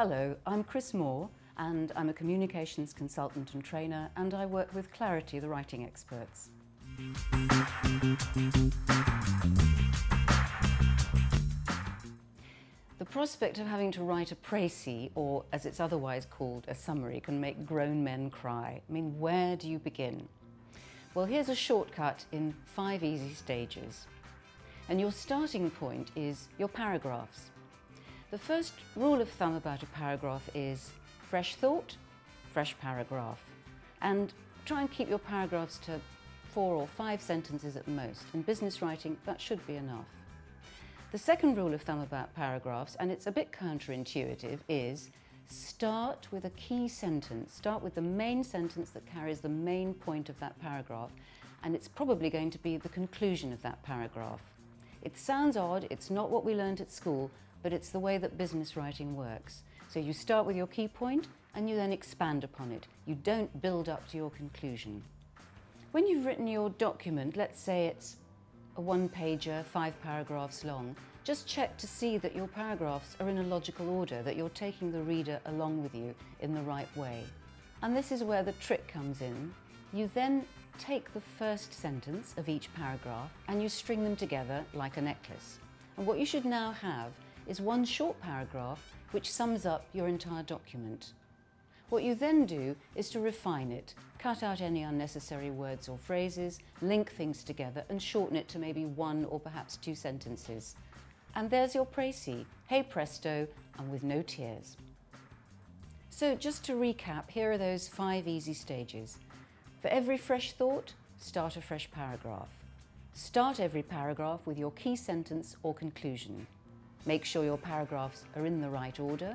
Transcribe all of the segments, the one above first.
Hello, I'm Chris Moore and I'm a communications consultant and trainer, and I work with Clarity, the writing experts. The prospect of having to write a précis, or as it's otherwise called, a summary, can make grown men cry. I mean, where do you begin? Well, here's a shortcut in 5 easy stages. And your starting point is your paragraphs. The first rule of thumb about a paragraph is fresh thought, fresh paragraph. And try and keep your paragraphs to 4 or 5 sentences at most. In business writing, that should be enough. The second rule of thumb about paragraphs, and it's a bit counterintuitive, is start with a key sentence. Start with the main sentence that carries the main point of that paragraph, and it's probably going to be the conclusion of that paragraph. It sounds odd, it's not what we learned at school, but it's the way that business writing works. So you start with your key point and you then expand upon it. You don't build up to your conclusion. When you've written your document, let's say it's a 1-pager, 5 paragraphs long, just check to see that your paragraphs are in a logical order, that you're taking the reader along with you in the right way. And this is where the trick comes in. You then take the first sentence of each paragraph and you string them together like a necklace. And what you should now have is one short paragraph which sums up your entire document. What you then do is to refine it, cut out any unnecessary words or phrases, link things together and shorten it to maybe 1 or perhaps 2 sentences. And there's your précis, hey presto, and with no tears. So just to recap, here are those 5 easy stages. For every fresh thought, start a fresh paragraph. Start every paragraph with your key sentence or conclusion. Make sure your paragraphs are in the right order.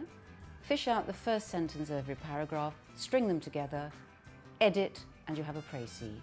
Fish out the first sentence of every paragraph, string them together, edit, and you have a précis.